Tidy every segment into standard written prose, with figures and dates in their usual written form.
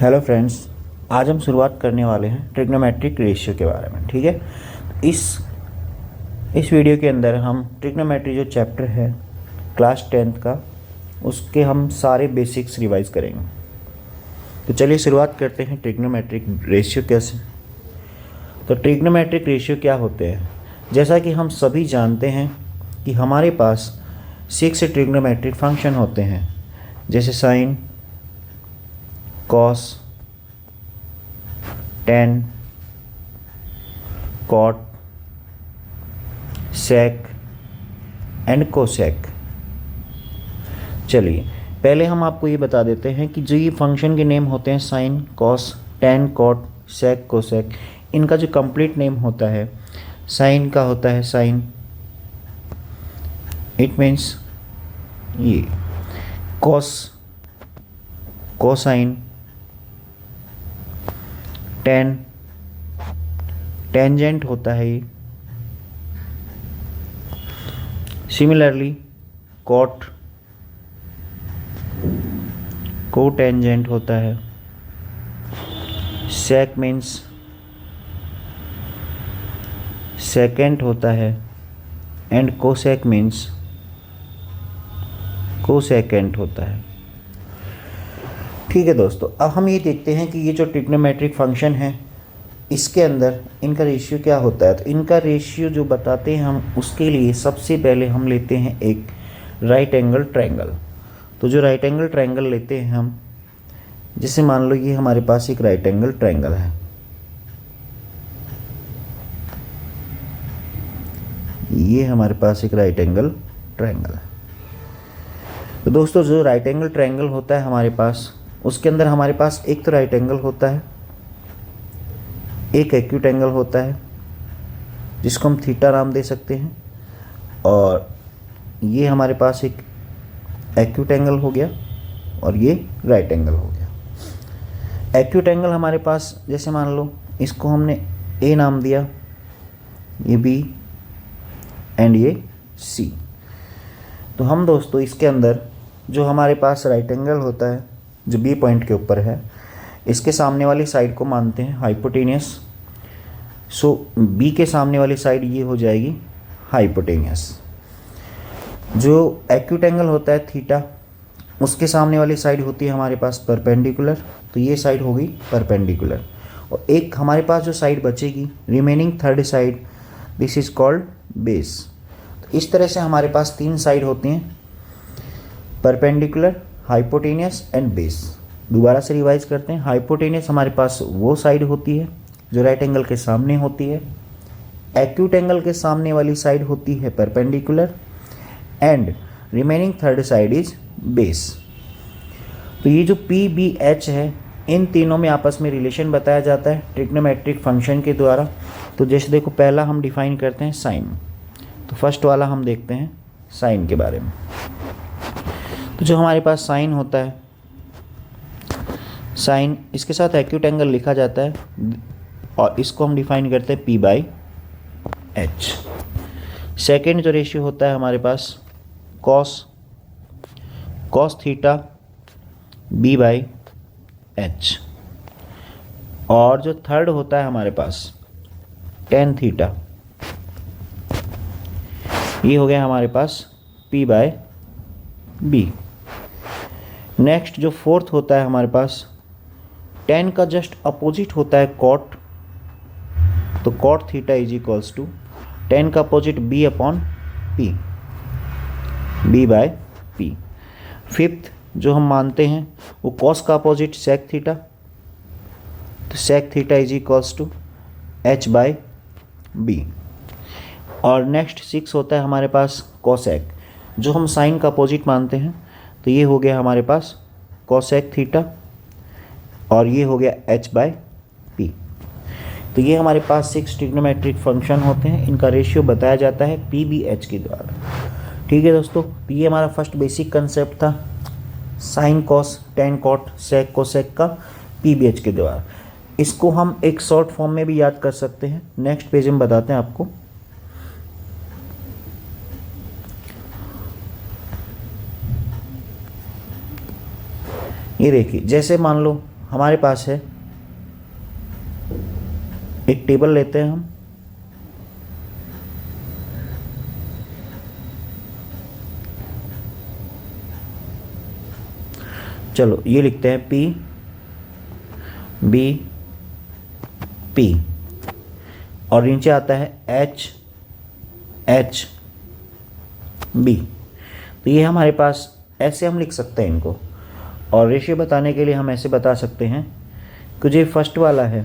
Hello friends, आज हम शुरुआत करने वाले हैं ट्रिग्नोमेट्रिक रेशियो के बारे में। ठीक है, इस वीडियो के अंदर हम ट्रिग्नोमेट्री जो चैप्टर है क्लास 10th का, उसके हम सारे बेसिक्स रिवाइज करेंगे। तो चलिए शुरुआत करते हैं ट्रिग्नोमेट्रिक रेशियो कैसे। तो ट्रिग्नोमेट्रिक रेशियो क्या होते हैं? जैसा कि हम सभी जानते हैं कि हमारे पास 6 ट्रिग्नोमेट्रिक फंक्शन होते हैं, जैसे sine, cos, tan, cot, sec and cosec. चलिए पहले हम आपको ये बता देते हैं कि जो ये फंक्शन के नेम होते हैं sign, cos, tan, cot, sec, cosec, इनका जो कंप्लीट नेम होता है, साइन का होता है साइन, इट मीन्स ये, कॉस कोसाइन, टेन टेंजेंट होता है ये, सिमिलरली कॉट कोटेंजेंट होता है, सेक मीन्स सेकेंट होता है, एंड कोसेक मीन्स कोसेकेंट होता है। ठीक है दोस्तों, अब हम ये देखते हैं कि ये जो ट्रिग्नोमेट्रिक फंक्शन है इसके अंदर इनका रेशियो क्या होता है। तो इनका रेशियो जो बताते हैं हम, उसके लिए सबसे पहले हम लेते हैं एक राइट एंगल ट्रायंगल। तो जो राइट एंगल ट्रायंगल लेते हैं हम, जैसे मान लो ये हमारे पास एक राइट एंगल ट्रायंगल है, ये हमारे पास एक राइट एंगल ट्रायंगल है। तो दोस्तों जो राइट एंगल ट्रायंगल होता है हमारे पास, उसके अंदर हमारे पास एक तो राइट एंगल होता है, एक एक्यूट एंगल होता है जिसको हम थीटा नाम दे सकते हैं, और ये हमारे पास एक एक्यूट एंगल हो गया और ये राइट एंगल हो गया। एक्यूट एंगल हमारे पास, जैसे मान लो इसको हमने ए नाम दिया, ये बी एंड ये सी। तो हम दोस्तों इसके अंदर जो हमारे पास राइट एंगल होता है जो बी पॉइंट के ऊपर है, इसके सामने वाली साइड को मानते हैं हाइपोटेनियस। सो बी के सामने वाली साइड ये हो जाएगी हाइपोटेनियस। जो एक्यूट एंगल होता है थीटा, उसके सामने वाली साइड होती है हमारे पास परपेंडिकुलर, तो ये साइड होगी परपेंडिकुलर। और एक हमारे पास जो साइड बचेगी, remaining third side, this is called base. तो इस तरह से हमारे पास 3 साइड होती हैं, परपेंडिकुलर, हाइपोटेनियस एंड बेस। दोबारा से रिवाइज करते हैं। हाइपोटेनियस हमारे पास वो साइड होती है जो राइट एंगल के सामने होती है, एक्यूट एंगल के सामने वाली साइड होती है perpendicular, and remaining third side is base. तो ये जो पी बी एच है, इन तीनों में आपस में रिलेशन बताया जाता है ट्रिग्नोमेट्रिक फंक्शन के द्वारा। तो जैसे देखो, पहला हम डिफाइन करते हैं साइन। तो फर्स्ट वाला हम देखते हैं साइन के बारे में। तो जो हमारे पास साइन होता है, साइन इसके साथ एक्यूट एंगल लिखा जाता है और इसको हम डिफाइन करते हैं पी बाई एच। सेकेंड जो रेशियो होता है हमारे पास cos, cos theta B by H. और जो थर्ड होता है हमारे पास टेन थीटा, ये हो गया हमारे पास पी बाय बी। नेक्स्ट जो फोर्थ होता है हमारे पास, टेन का जस्ट अपोजिट होता है कॉट, तो cot theta is equals to tan का opposite B upon P, B by P. Fifth जो हम मानते हैं वो कॉस का अपोजिट सेक थीटा, तो sec theta is equals to H by B. और नेक्स्ट 6 होता है हमारे पास कोसेक, जो हम साइन का अपोजिट मानते हैं, तो ये हो गया हमारे पास कोसेक थीटा और ये हो गया एच बाय पी। तो ये हमारे पास 6 ट्रिग्नोमेट्रिक फंक्शन होते हैं, इनका रेशियो बताया जाता है पी बी एच के द्वारा। ठीक है दोस्तों, तो ये हमारा फर्स्ट बेसिक कंसेप्ट था sine cos tan cot sec cosec का पी बी एच के द्वारा। इसको हम एक शॉर्ट फॉर्म में भी याद कर सकते हैं, नेक्स्ट पेज में बताते हैं आपको। ये देखिए, जैसे मान लो हमारे पास है, एक टेबल लेते हैं हम, चलो ये लिखते हैं P B P, और नीचे आता है H H B। तो ये हमारे पास ऐसे हम लिख सकते हैं इनको, और रेशियो बताने के लिए हम ऐसे बता सकते हैं कि जो फर्स्ट वाला है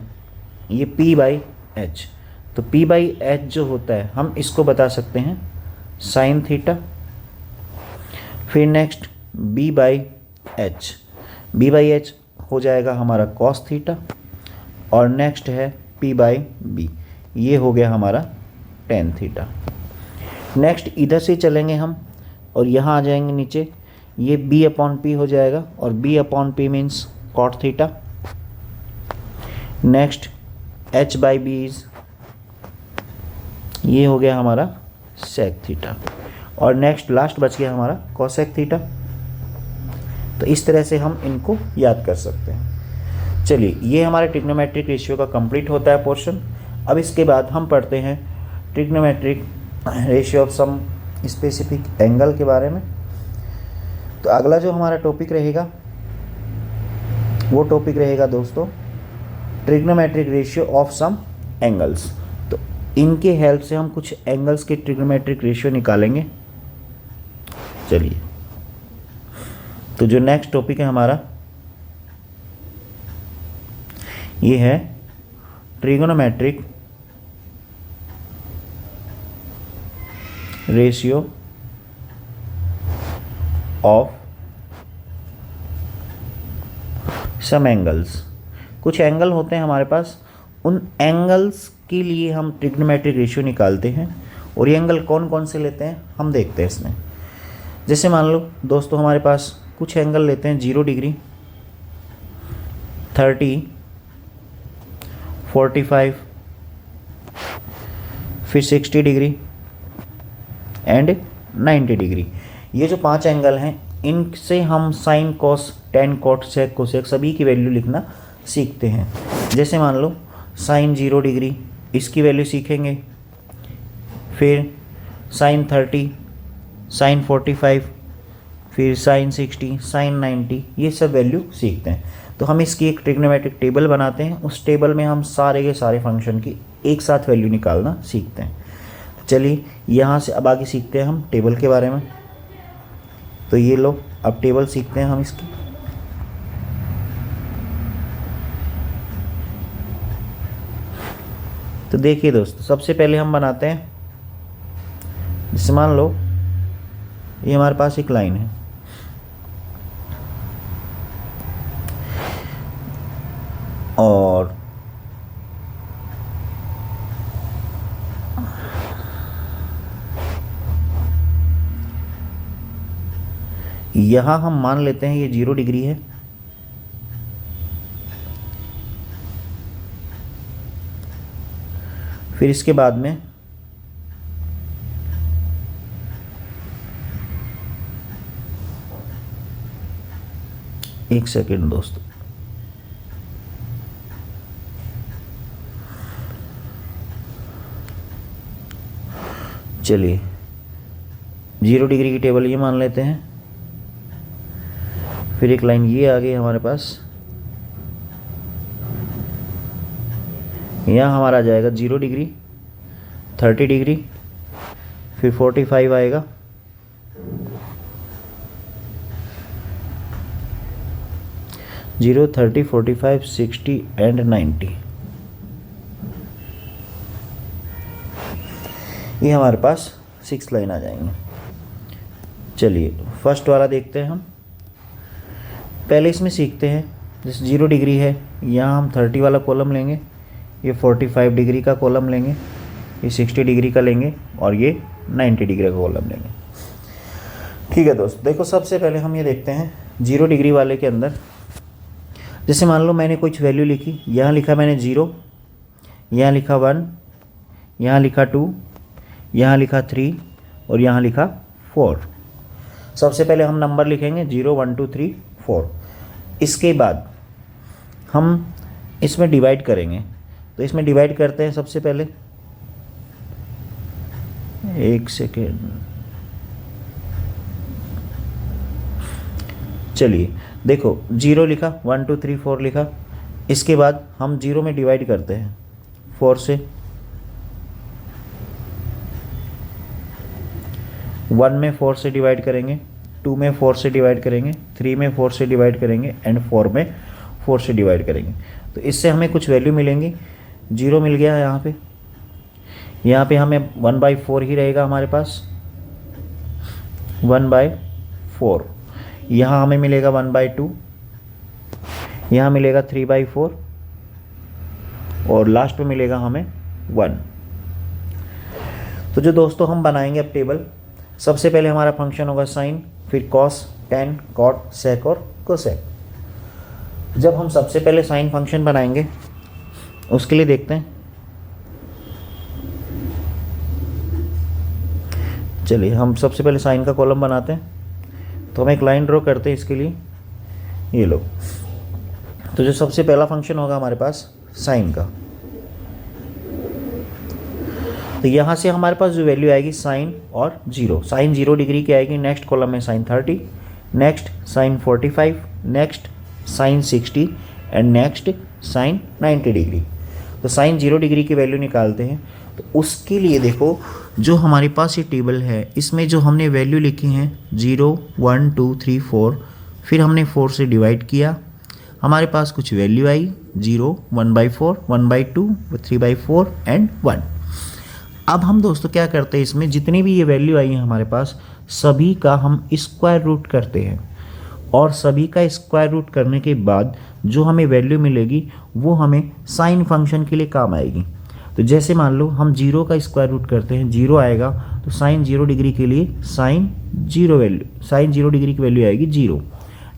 ये P बाई H, तो P बाई H जो होता है हम इसको बता सकते हैं साइन थीटा। फिर next B by H, B by H हो जाएगा हमारा कॉस थीटा, और नेक्स्ट है P बाई B, ये हो गया हमारा टेन थीटा। नेक्स्ट इधर से चलेंगे हम और यहाँ आ जाएंगे नीचे, ये B अपॉन P हो जाएगा, और B upon P means cot theta. Next H by B is, ये हो गया हमारा सेक थीटा, और नेक्स्ट लास्ट बच गया हमारा कोसेक थीटा। तो इस तरह से हम इनको याद कर सकते हैं। चलिए, ये हमारे ट्रिग्नोमेट्रिक रेशियो का कंप्लीट होता है पोर्शन। अब इसके बाद हम पढ़ते हैं trigonometric ratio of some specific angle के बारे में। तो अगला जो हमारा टॉपिक रहेगा वो टॉपिक रहेगा दोस्तों trigonometric ratio of some angles. तो इनके हेल्प से हम कुछ एंगल्स के ट्रिग्नोमेट्रिक रेशियो निकालेंगे। चलिए, तो जो नेक्स्ट टॉपिक है हमारा ये है trigonometric ratio of some angles. कुछ एंगल होते हैं हमारे पास, उन एंगल्स के लिए हम ट्रिग्नोमेट्रिक रेशियो निकालते हैं, और ये एंगल कौन कौन से लेते हैं हम देखते हैं इसमें। जैसे मान लो दोस्तों हमारे पास कुछ एंगल लेते हैं 0 डिग्री, 30, 45, फिर 60 डिग्री एंड 90 डिग्री। ये जो 5 एंगल हैं इनसे हम sine cos tan cot sec cosec सभी की वैल्यू लिखना सीखते हैं। जैसे मान लो साइन 0 डिग्री, इसकी वैल्यू सीखेंगे, फिर साइन 30, साइन 45, फिर साइन 60, साइन 90, ये सब वैल्यू सीखते हैं। तो हम इसकी एक ट्रिग्नोमेट्रिक टेबल बनाते हैं, उस टेबल में हम सारे के सारे फंक्शन की एक साथ वैल्यू निकालना सीखते हैं। चलिए, यहाँ से अब आगे सीखते हैं हम टेबल के बारे में। तो ये लो, अब टेबल सीखते हैं हम इसकी। तो देखिए दोस्तों, सबसे पहले हम बनाते हैं, जैसे मान लो ये हमारे पास एक लाइन है, और यहाँ हम मान लेते हैं ये 0 डिग्री है, फिर इसके बाद में एक सेकेंड दोस्तों, चलिए 0 डिग्री की टेबल ये मान लेते हैं, फिर एक लाइन ये आ गई हमारे पास, यहाँ हमारा आ जाएगा 0 डिग्री, 30 डिग्री, फिर 45 आएगा, जीरो 30 45 60 एंड 90। ये हमारे पास 6 लाइन आ जाएंगे। चलिए फर्स्ट वाला देखते हैं हम। पहले इसमें सीखते हैं, जैसे 0 डिग्री है, यहाँ हम 30 वाला कॉलम लेंगे, ये 45 डिग्री का कॉलम लेंगे, ये 60 डिग्री का लेंगे, और ये 90 डिग्री का कॉलम लेंगे। ठीक है दोस्त, देखो सबसे पहले हम ये देखते हैं 0 डिग्री वाले के अंदर, जैसे मान लो मैंने कुछ वैल्यू लिखी, यहाँ लिखा मैंने 0, यहाँ लिखा 1, यहाँ लिखा 2, यहाँ लिखा 3, और यहाँ लिखा 4। सबसे पहले हम नंबर लिखेंगे 0 1 2 3 4। इसके बाद हम इसमें डिवाइड करेंगे। तो इसमें डिवाइड करते हैं सबसे पहले, एक सेकेंड, चलिए देखो 0 लिखा, 1 2 3 4 लिखा। इसके बाद हम 0 में डिवाइड करते हैं 4 से, 1 में 4 से डिवाइड करेंगे, 2 में 4 से डिवाइड करेंगे, 3 में 4 से डिवाइड करेंगे एंड 4 में 4 से डिवाइड करेंगे। तो इससे हमें कुछ वैल्यू मिलेंगी। 0 मिल गया यहाँ पे हमें 1/4 ही रहेगा हमारे पास, 1/4। यहाँ हमें मिलेगा 1/2, यहाँ मिलेगा 3/4 और लास्ट में मिलेगा हमें 1। तो जो दोस्तों हम बनाएंगे अब टेबल, सबसे पहले हमारा फंक्शन होगा साइन, फिर कॉस, टेन, कॉट, सेक और कोसेक। जब हम सबसे पहले साइन फंक्शन बनाएंगे उसके लिए देखते हैं, चलिए हम सबसे पहले साइन का कॉलम बनाते हैं। तो हम एक लाइन ड्रॉ करते हैं इसके लिए, ये लो। तो जो सबसे पहला फंक्शन होगा हमारे पास साइन का, तो यहाँ से हमारे पास जो वैल्यू आएगी साइन और 0, साइन 0 डिग्री की आएगी। नेक्स्ट कॉलम में sine 30, next sine 45, next sine 60 and next sine 90 degree. तो साइन 0 डिग्री की वैल्यू निकालते हैं। तो उसके लिए देखो, जो हमारे पास ये टेबल है इसमें जो हमने वैल्यू लिखी हैं 0 1 2 3 4, फिर हमने 4 से डिवाइड किया, हमारे पास कुछ वैल्यू आई 0 1/4 1/2 3/4 एंड 1। अब हम दोस्तों क्या करते हैं, इसमें जितनी भी ये वैल्यू आई है हमारे पास सभी का हम स्क्वायर रूट करते हैं, और सभी का स्क्वायर रूट करने के बाद जो हमें वैल्यू मिलेगी वो हमें साइन फंक्शन के लिए काम आएगी। तो जैसे मान लो हम 0 का स्क्वायर रूट करते हैं, 0 आएगा, तो साइन 0 डिग्री के लिए साइन 0 डिग्री की वैल्यू आएगी 0।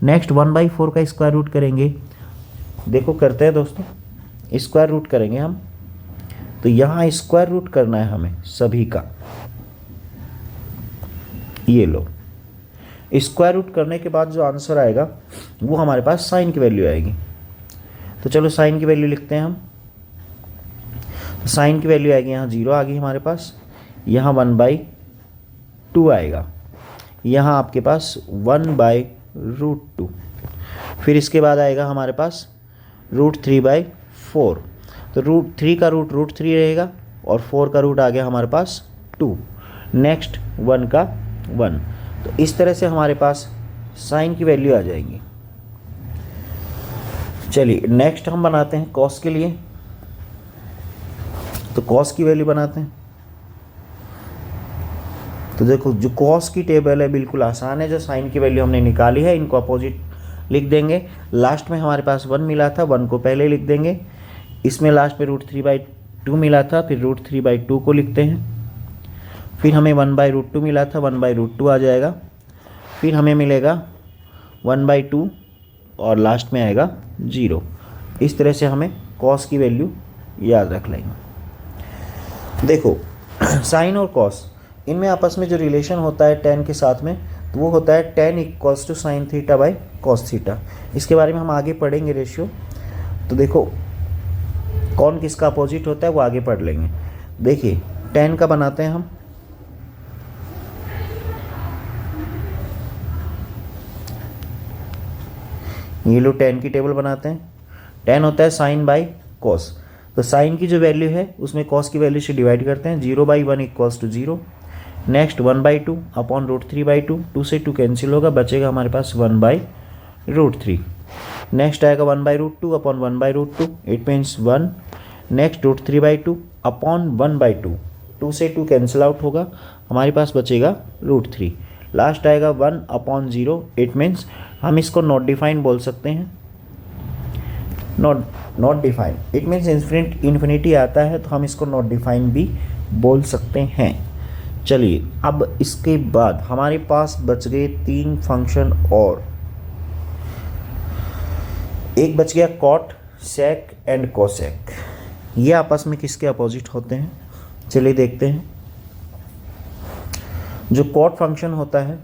नेक्स्ट 1/4 का स्क्वायर रूट करेंगे, देखो करते हैं दोस्तों, स्क्वायर रूट करेंगे हम। तो यहाँ स्क्वायर रूट करना है हमें सभी का, ये लो। स्क्वायर रूट करने के बाद जो आंसर आएगा वो हमारे पास साइन की वैल्यू आएगी। तो चलो साइन की वैल्यू लिखते हैं हम। तो साइन की वैल्यू आएगी, यहाँ 0 आ गई हमारे पास, यहाँ 1/2 आएगा, यहाँ आपके पास 1/√2, फिर इसके बाद आएगा हमारे पास √3/4। तो √3 का रूट √3 रहेगा और 4 का रूट आ गया हमारे पास 2, नेक्स्ट 1 का 1। तो इस तरह से हमारे पास साइन की वैल्यू आ जाएगी। चलिए नेक्स्ट हम बनाते हैं कॉस के लिए। तो कॉस की वैल्यू बनाते हैं। तो देखो जो कॉस की टेबल है बिल्कुल आसान है, जो साइन की वैल्यू हमने निकाली है इनको अपोजिट लिख देंगे। लास्ट में हमारे पास 1 मिला था, 1 को पहले लिख देंगे। इसमें लास्ट में √3/2 मिला था, फिर √3/2 को लिखते हैं। फिर हमें 1/√2 मिला था, 1/√2 आ जाएगा। फिर हमें मिलेगा 1/2 और लास्ट में आएगा 0। इस तरह से हमें कॉस की वैल्यू याद रख लेंगे। देखो साइन और कॉस, इनमें आपस में जो रिलेशन होता है tan के साथ में, तो वो होता है tan = sin θ/cos θ। इसके बारे में हम आगे पढ़ेंगे रेशियो। तो देखो कौन किसका अपोजिट होता है वो आगे पढ़ लेंगे। देखिए tan का बनाते हैं हम। ये लो tan की टेबल बनाते हैं। tan होता है sin/cos। तो साइन की जो वैल्यू है उसमें कॉस की वैल्यू से डिवाइड करते हैं। 0/1 = 0। नेक्स्ट 1/2 अपॉन √3/2, 2 से 2 कैंसिल होगा, बचेगा हमारे पास 1/√3। नेक्स्ट आएगा 1/√2 upon 1/√2, it means 1। Next √3/2 upon 1/2, 2 से 2 कैंसिल आउट होगा, हमारे पास बचेगा √3। लास्ट आएगा 1/0, इट मीन्स हम इसको नॉट डिफाइन बोल सकते हैं। Not define it means infinity आता है, तो हम इसको नॉट डिफाइन भी बोल सकते हैं। चलिए अब इसके बाद हमारे पास बच गए 3 फंक्शन और। एक बच गया कॉट, सेक एंड कोसेक। ये आपस में किसके अपोजिट होते हैं, चलिए देखते हैं। जो कॉट फंक्शन होता है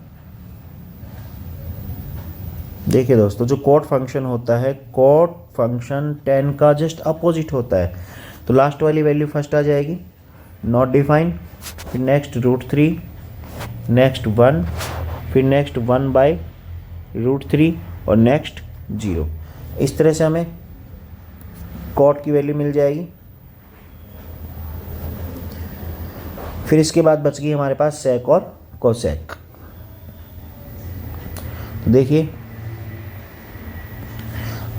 देखिए दोस्तों, जो कॉट फंक्शन होता है, कॉट फंक्शन tan का जस्ट अपोजिट होता है। तो लास्ट वाली वैल्यू फर्स्ट आ जाएगी, नॉट डिफाइंड, फिर नेक्स्ट √3, नेक्स्ट 1, फिर नेक्स्ट 1/√3 और नेक्स्ट 0। इस तरह से हमें कॉट की वैल्यू मिल जाएगी। फिर इसके बाद बच गई हमारे पास सेक और कोसेक। तो देखिए,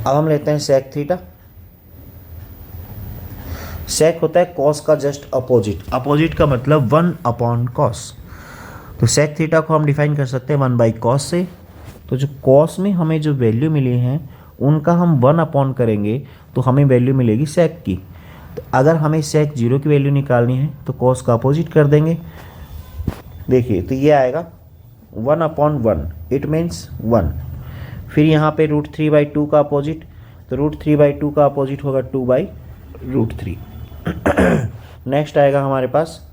अब हम लेते हैं सेक थीटा। सेक होता है कॉस का जस्ट अपोजिट, अपोजिट का मतलब 1/cos। तो सेक थीटा को हम डिफाइन कर सकते हैं 1/cos से। तो जो कॉस में हमें जो वैल्यू मिली हैं उनका हम 1 करेंगे तो हमें वैल्यू मिलेगी सेक की। तो अगर हमें सेक 0 की वैल्यू निकालनी है तो कॉस का अपोजिट कर देंगे। देखिए, तो ये आएगा 1/1, इट मीन्स 1। फिर यहाँ पे √3/2 का अपोजिट, तो √3/2 का अपोजिट होगा 2/√3। नेक्स्ट आएगा हमारे पास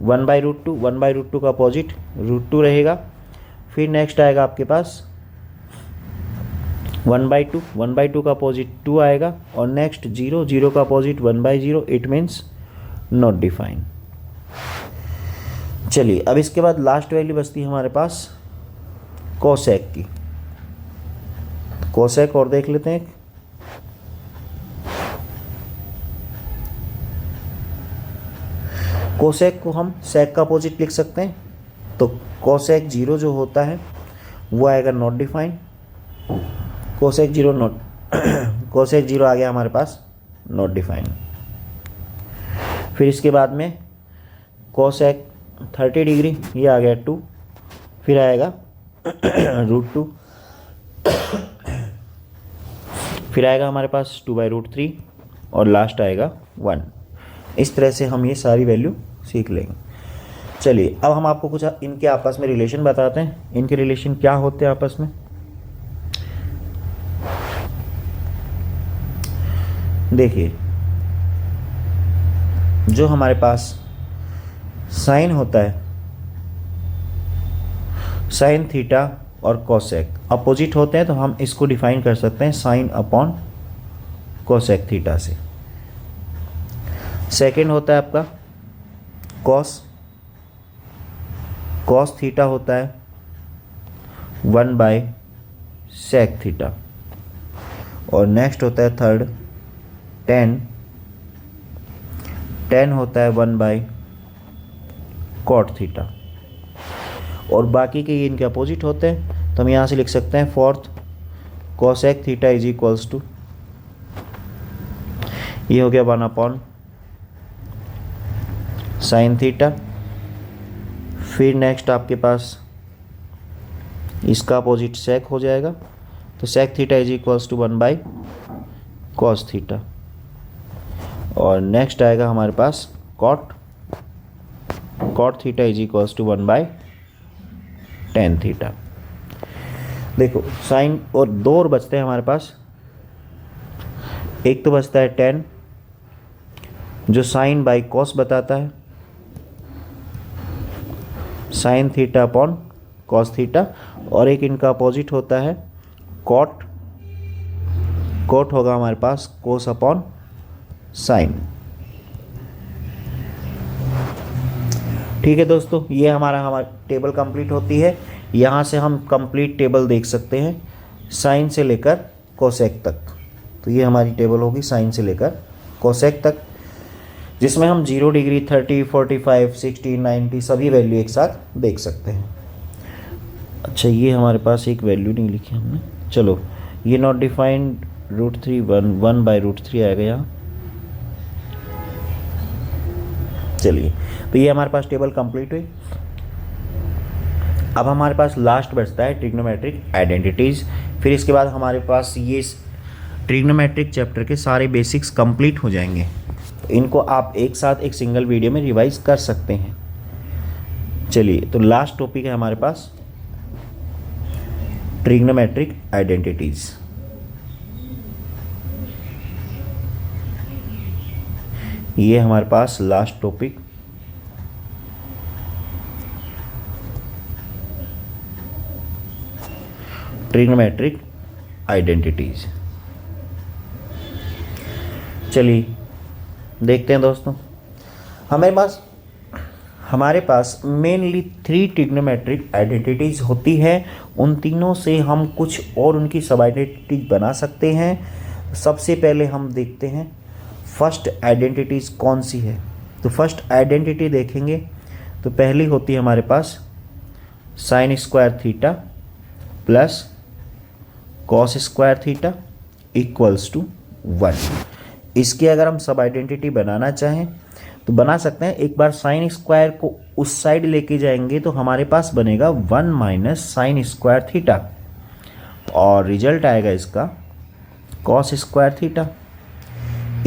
1/√2, 1/√2 का अपोजिट √2 रहेगा। फिर नेक्स्ट आएगा आपके पास 1/2, 1/2 का अपोजिट 2 आएगा। और नेक्स्ट 0, 0 का opposite 1/0, it means not defined. चलिए, अब इसके बाद लास्ट वैल्यू बचती है हमारे पास कोसेक की। कोसेक और देख लेते हैं। कोसेक को हम सेक का अपोजिट लिख सकते हैं। तो कोसेक 0 जो होता है वो आएगा not defined. Cosec 0 not cosec 0 आ गया हमारे पास नॉट डिफाइंड। फिर इसके बाद में कोसेक 30 डिग्री, ये आ गया 2। फिर आएगा √2, फिर आएगा हमारे पास 2/√3 और लास्ट आएगा 1। इस तरह से हम ये सारी वैल्यू सीख लेंगे। चलिए, अब हम आपको कुछ इनके आपस में रिलेशन बताते हैं। इनके रिलेशन क्या होते हैं आपस में। देखिए, जो हमारे पास साइन होता है, साइन थीटा और कोसेक अपोजिट होते हैं, तो हम इसको डिफाइन कर सकते हैं sin/कोसेक थीटा से। सेकंड होता है आपका कॉस थीटा होता है 1/sec थीटा। और नेक्स्ट होता है थर्ड tan होता है 1/cot थीटा। और बाकी के ये इनके अपोजिट होते हैं, तो हम यहाँ से लिख सकते हैं fourth cosec theta is equals to, ये हो गया 1/sin थीटा। फिर नेक्स्ट आपके पास इसका अपोजिट सेक हो जाएगा, तो sec theta is equals to 1/cos theta. और नेक्स्ट आएगा हमारे पास cot theta is equals to 1/tan theta. देखो, साइन और 2 और बचते हैं हमारे पास। एक तो बचता है tan, जो sin/cos बताता है, sin theta upon cos theta. और एक इनका अपोजिट होता है cot होगा हमारे पास cos अपॉन sin। ठीक है दोस्तों, ये हमारा टेबल कंप्लीट होती है। यहाँ से हम कंप्लीट टेबल देख सकते हैं साइन से लेकर कोसेक तक। तो ये हमारी टेबल होगी साइन से लेकर कोसेक तक, जिसमें हम 0 डिग्री, 30, 45, 60, 90 सभी वैल्यू एक साथ देख सकते हैं। अच्छा, ये हमारे पास एक वैल्यू नहीं लिखी हमने। चलो, ये नॉट डिफाइंड √3 1/√3 आएगा यहाँ। चलिए, तो ये हमारे पास टेबल कंप्लीट हुई। अब हमारे पास लास्ट बचता है ट्रिग्नोमेट्रिक आइडेंटिटीज़। फिर इसके बाद हमारे पास ये ट्रिग्नोमेट्रिक चैप्टर के सारे बेसिक्स कंप्लीट हो जाएंगे। तो इनको आप एक साथ एक सिंगल वीडियो में रिवाइज कर सकते हैं। चलिए, तो लास्ट टॉपिक है हमारे पास ट्रिग्नोमेट्रिक आइडेंटिटीज़। ये हमारे पास लास्ट टॉपिक। Trigonometric identities. चलिए देखते हैं दोस्तों, हमारे पास मेनली 3 ट्रिग्नोमेट्रिक आइडेंटिटीज होती है। उन तीनों से हम कुछ और उनकी सब आइडेंटिटीज बना सकते हैं। सबसे पहले हम देखते हैं फर्स्ट आइडेंटिटीज कौन सी है। तो फर्स्ट आइडेंटिटी देखेंगे तो पहली होती है हमारे पास sine square theta plus cos square theta equals to 1। इसकी अगर हम सब आइडेंटिटी बनाना चाहें तो बना सकते हैं। एक बार साइन स्क्वायर को उस साइड लेके जाएंगे तो हमारे पास बनेगा 1 माइनस साइन स्क्वायर थीटा और रिजल्ट आएगा इसका कॉस स्क्वायर थीटा।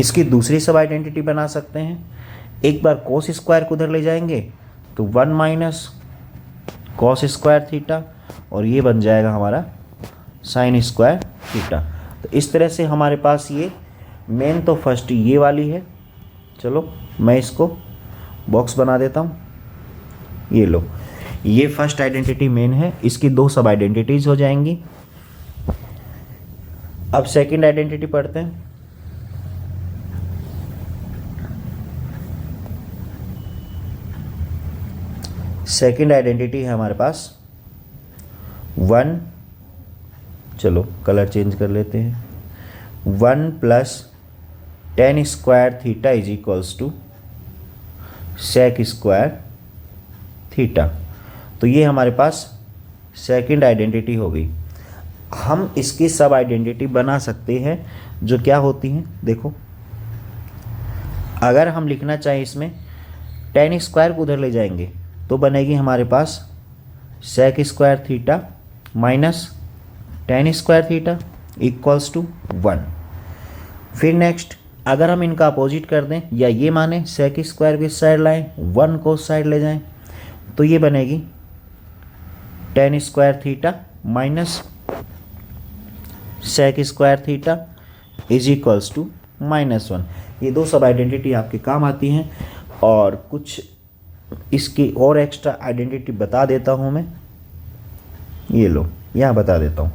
इसकी दूसरी सब आइडेंटिटी बना सकते हैं। एक बार कॉस स्क्वायर को उधर ले जाएंगे तो 1 माइनस कॉस स्क्वायर थीटा और ये बन जाएगा हमारा साइन स्क्वायर थीटा। तो इस तरह से हमारे पास ये मेन तो फर्स्ट ये वाली है। चलो मैं इसको बॉक्स बना देता हूँ। ये लो, ये फर्स्ट आइडेंटिटी मेन है। इसकी 2 सब आइडेंटिटीज हो जाएंगी। अब सेकंड आइडेंटिटी पढ़ते हैं। सेकंड आइडेंटिटी है हमारे पास 1, चलो कलर चेंज कर लेते हैं, 1 plus tan square theta is equals to sec square theta. तो ये हमारे पास सेकंड आइडेंटिटी हो गई। हम इसकी सब आइडेंटिटी बना सकते हैं जो क्या होती हैं। देखो, अगर हम लिखना चाहें इसमें टेन स्क्वायर को उधर ले जाएंगे तो बनेगी हमारे पास sec square theta minus tan square theta equals to 1। फिर नेक्स्ट अगर हम इनका अपोजिट कर दें या ये माने सेक स्क्वायर को इस साइड लाएं, 1 को उस साइड ले जाएं तो ये बनेगी tan square theta minus sec square theta is equals to -1। ये 2 सब आइडेंटिटी आपके काम आती हैं। और कुछ इसकी और एक्स्ट्रा आइडेंटिटी बता देता हूँ मैं। ये लो, यहाँ बता देता हूँ।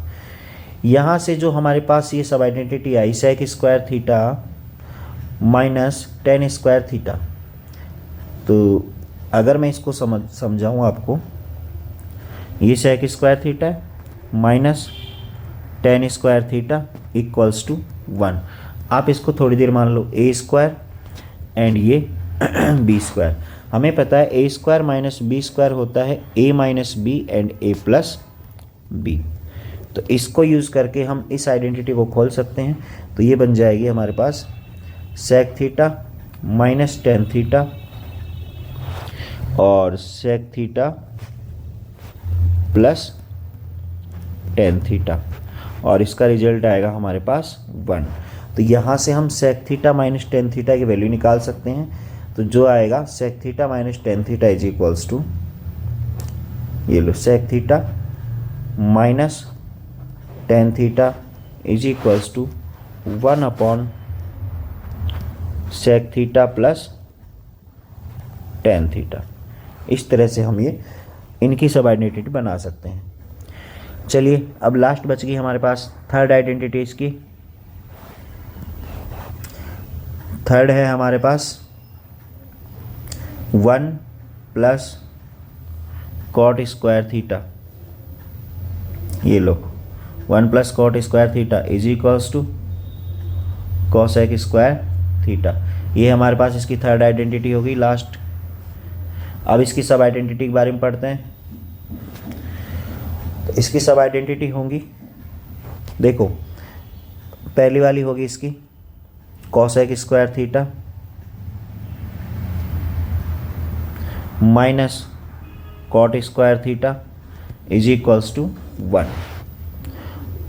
यहाँ से जो हमारे पास ये सब identity I sec square theta minus tan square theta, तो अगर मैं इसको समझाऊँ आपको, ये sec square theta minus tan square theta equals to 1। आप इसको थोड़ी देर मान लो ए स्क्वायर एंड ये बी स्क्वायर। हमें पता है A square minus B square होता है A minus B and A plus B. तो इसको यूज़ करके हम इस आइडेंटिटी को खोल सकते हैं। तो ये बन जाएगी हमारे पास sec theta minus tan theta और sec theta plus tan theta और इसका रिजल्ट आएगा हमारे पास 1। तो यहाँ से हम sec theta minus tan theta की वैल्यू निकाल सकते हैं। तो जो आएगा sec theta minus tan theta is equals to, ये लो, sec theta minus tan theta is equals to 1 upon sec theta plus tan theta. इस तरह से हम ये इनकी सब आइडेंटिटी बना सकते हैं। चलिए अब लास्ट बच गई हमारे पास थर्ड आइडेंटिटी। इसकी थर्ड है हमारे पास 1 प्लस कॉट स्क्वायर थीटा। ये लो, 1 plus cot square theta is equals to cosec square theta. ये हमारे पास इसकी थर्ड आइडेंटिटी होगी लास्ट। अब इसकी सब आइडेंटिटी के बारे में पढ़ते हैं। तो इसकी सब आइडेंटिटी होंगी, देखो, पहली वाली होगी इसकी cosec square theta minus cot square theta is equals to 1।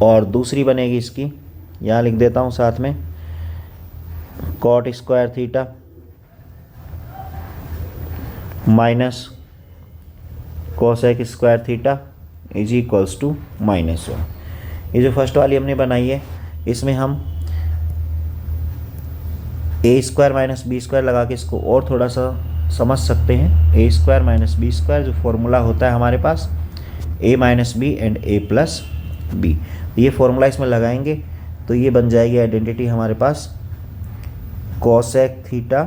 और दूसरी बनेगी इसकी, यहाँ लिख देता हूँ साथ में, cot square theta minus cosec square theta is equals to -1। ये जो फर्स्ट वाली हमने बनाई है इसमें हम A square minus B square लगा के इसको और थोड़ा सा समझ सकते हैं। A square minus B square जो फॉर्मूला होता है हमारे पास, A minus B and A plus B. ये फॉर्मूला इसमें लगाएंगे तो ये बन जाएगी आइडेंटिटी हमारे पास cosec theta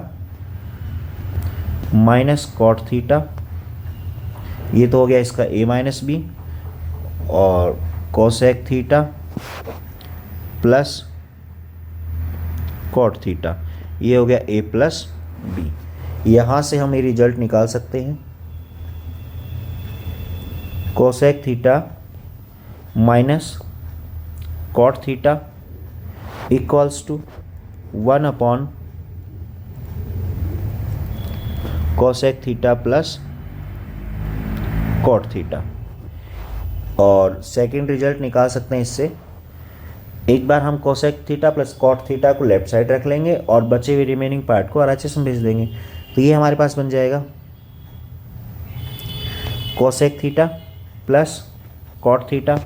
minus cot theta, ये तो हो गया इसका ए माइनस बी, और cosec theta plus cot theta, ये हो गया ए प्लस बी। यहाँ से हम ये रिजल्ट निकाल सकते हैं, cosec theta minus cot theta equals to 1 upon cosec theta plus cot theta. और सेकंड रिजल्ट निकाल सकते हैं इससे, एक बार हम cosec theta plus cot theta को लेफ्ट साइड रख लेंगे और बचे हुए रिमेनिंग पार्ट को आरएचएस में भेज देंगे। तो ये हमारे पास बन जाएगा cosec theta plus cot theta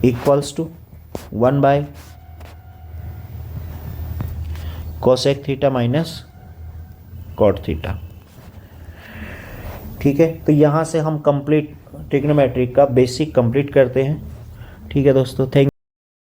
equals to 1 by cosec theta minus cot theta. ठीक है, तो यहाँ से हम कंप्लीट ट्रिग्नोमेट्री का बेसिक कंप्लीट करते हैं। ठीक है दोस्तों, थैंक